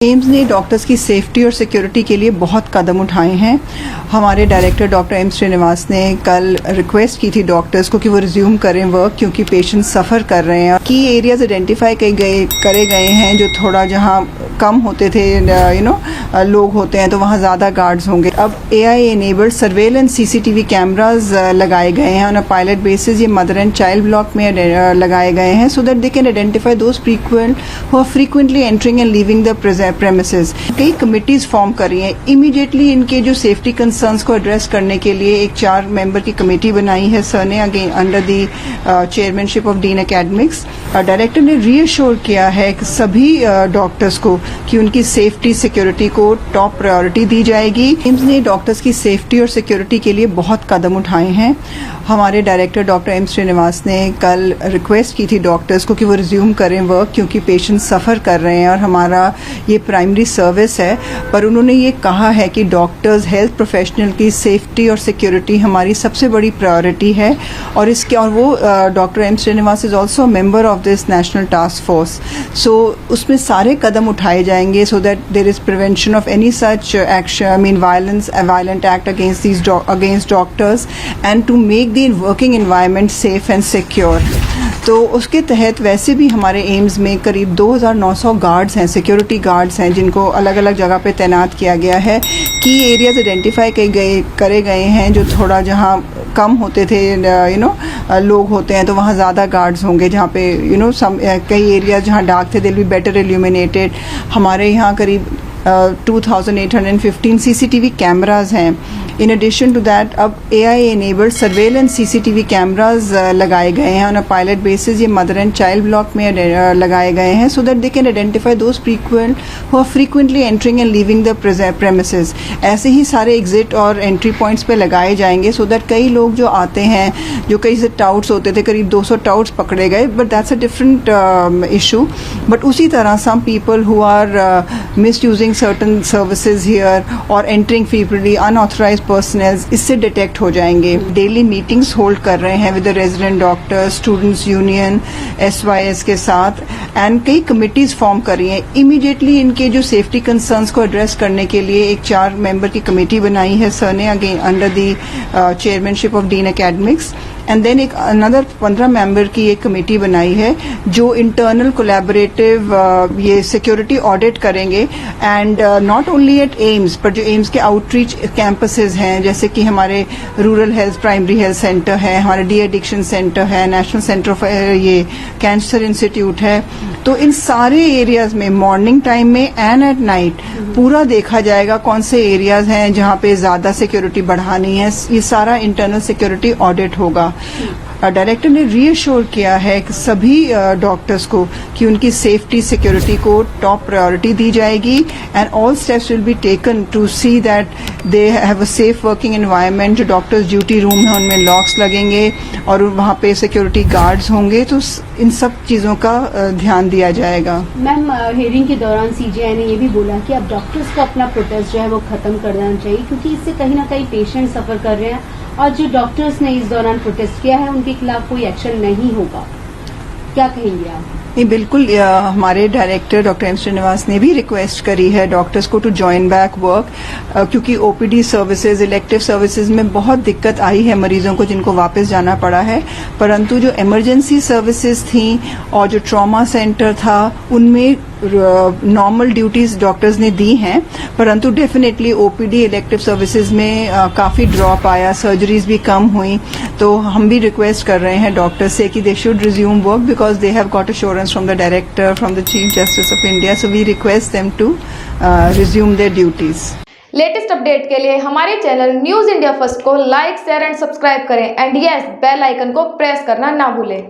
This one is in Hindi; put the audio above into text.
एम्स ने डॉक्टर्स की सेफ्टी और सिक्योरिटी के लिए बहुत कदम उठाए हैं। हमारे डायरेक्टर डॉक्टर एम श्रीनिवास ने कल रिक्वेस्ट की थी डॉक्टर्स को कि वो रिज्यूम करें वर्क, क्योंकि पेशेंट सफ़र कर रहे हैं। की एरियाज आइडेंटिफाई करे गए हैं जो थोड़ा जहां कम होते थे लोग होते हैं, तो वहाँ ज़्यादा गार्ड्स होंगे। अब AI enabled surveillance CCTV cameras लगाए गए हैं ऑन अ पायलट बेसिस। ये मदर एंड चाइल्ड ब्लॉक में लगाए गए हैं so that they can identify those who are frequently entering and leaving the premises. कई कमिटीज फॉर्म करी हैं। इमीडिएटली इनके जो सेफ्टी कंसर्न्स को एड्रेस करने के लिए एक 4 मेंबर की कमेटी बनाई है सर ने, again under the chairmanship of dean academics. Director ने रीअश्योर किया है कि सभी डॉक्टर्स को कि उनकी सेफ्टी सिक्योरिटी को टॉप प्रायोरिटी दी जाएगी। एम्स ने डॉक्टर्स की सेफ्टी और सिक्योरिटी के लिए बहुत कदम उठाए हैं। हमारे डायरेक्टर डॉक्टर एम श्रीनिवास ने कल रिक्वेस्ट की थी डॉक्टर्स को कि वो रिज्यूम करें वर्क, क्योंकि पेशेंट सफ़र कर रहे हैं और हमारा ये प्राइमरी सर्विस है। पर उन्होंने ये कहा है कि डॉक्टर्स हेल्थ प्रोफेशनल की सेफ्टी और सिक्योरिटी हमारी सबसे बड़ी प्रायोरिटी है। और वो doctor M Srinivas is also member of this national task force. So उसमें सारे कदम उठाए जाएंगे so that there is prevention of any such action, violent act against doctors, and to make the working environment safe and secure. तो उसके तहत वैसे भी हमारे एम्स में करीब 2900 गार्ड्स हैं, सिक्योरिटी गार्ड्स हैं, जिनको अलग अलग जगह पे तैनात किया गया है। की एरियाज आइडेंटिफाई करे गए हैं जो थोड़ा जहां कम होते थे लोग होते हैं, तो वहाँ ज़्यादा गार्ड्स होंगे। जहाँ पे कई एरियाज जहाँ डार्क थे they will be better illuminated. हमारे यहाँ करीब 2815 CCTV कैमराज हैं। इन एडिशन टू दैट अब AI enabled surveillance CCTV cameras लगाए गए हैं ऑन अ पायलट बेसिस। ये मदर एंड चाइल्ड ब्लॉक में लगाए गए हैं so that they can identify those who are frequently entering and leaving the premises. ऐसे ही सारे एग्जिट और एंट्री पॉइंट्स पे लगाए जाएंगे सो दैट कई लोग जो आते हैं, जो कई से टाउट्स होते थे, करीब 200 टाउट्स पकड़े गए, but that's a different issue. But उसी तरह some people who are misusing certain services here or entering frequently unauthorized personnel इससे डिटेक्ट हो जाएंगे। डेली मीटिंग्स होल्ड कर रहे हैं with the resident doctors, students union, SYS के साथ, एंड कई कमिटीज फॉर्म करी हैं। इमीडिएटली इनके जो सेफ्टी कंसर्न्स को एड्रेस करने के लिए एक 4 मेंबर की कमेटी बनाई है सर ने, again under the chairmanship of dean academics. And then एक अनदर 15 मेंबर की एक कमेटी बनाई है जो इंटरनल कोलैबोरेटिव ये सिक्योरिटी ऑडिट करेंगे। And not only at AIIMS, पर जो एम्स के आउटरीच कैंपसेस हैं, जैसे कि हमारे rural health primary health centre है, हमारे डी एडिक्शन सेंटर है, नेशनल सेंटर ऑफ ये कैंसर इंस्टीट्यूट है, तो इन सारे एरियाज में मॉर्निंग टाइम में एंड एट नाइट पूरा देखा जाएगा कौन से एरियाज हैं जहां पे ज्यादा सिक्योरिटी बढ़ानी है। ये सारा इंटरनल सिक्योरिटी ऑडिट होगा। डायरेक्टर ने रीअश्योर किया है कि सभी डॉक्टर्स को कि उनकी सेफ्टी सिक्योरिटी को टॉप प्रायोरिटी दी जाएगी and all steps will be taken to see that they have a safe working environment. जो डॉक्टर्स ड्यूटी रूम है उनमें लॉक्स लगेंगे और वहाँ पे सिक्योरिटी गार्ड्स होंगे, तो इन सब चीज़ों का ध्यान दिया जाएगा। मैम, हियरिंग के दौरान CJI ने ये भी बोला कि अब डॉक्टर्स को अपना प्रोटेस्ट जो है वो खत्म कर देना चाहिए, क्योंकि इससे कहीं ना कहीं पेशेंट सफर कर रहे हैं और जो डॉक्टर्स ने इस दौरान प्रोटेस्ट किया है उनके खिलाफ कोई एक्शन नहीं होगा। क्या कहेंगे आप? नहीं, बिल्कुल। हमारे डायरेक्टर डॉक्टर एम श्रीनिवास ने भी रिक्वेस्ट करी है डॉक्टर्स को टू जॉइन बैक वर्क, क्योंकि OPD सर्विसेज, इलेक्टिव सर्विसेज में बहुत दिक्कत आई है मरीजों को जिनको वापस जाना पड़ा है। परंतु जो इमरजेंसी सर्विसेज थी और जो ट्रॉमा सेंटर था उनमें नॉर्मल ड्यूटीज डॉक्टर्स ने दी हैं, परंतु डेफिनेटली OPD इलेक्टिव सर्विसेज में काफ़ी ड्रॉप आया, सर्जरीज भी कम हुई। तो हम भी रिक्वेस्ट कर रहे हैं डॉक्टर्स से कि they should resume work because they have got assurance from the director, from the chief justice of India, so we request them to resume their duties. Latest update के लिए हमारे चैनल न्यूज इंडिया फर्स्ट को लाइक, शेयर एंड सब्सक्राइब करें एंड यस, बेल आइकन को प्रेस करना ना भूलें।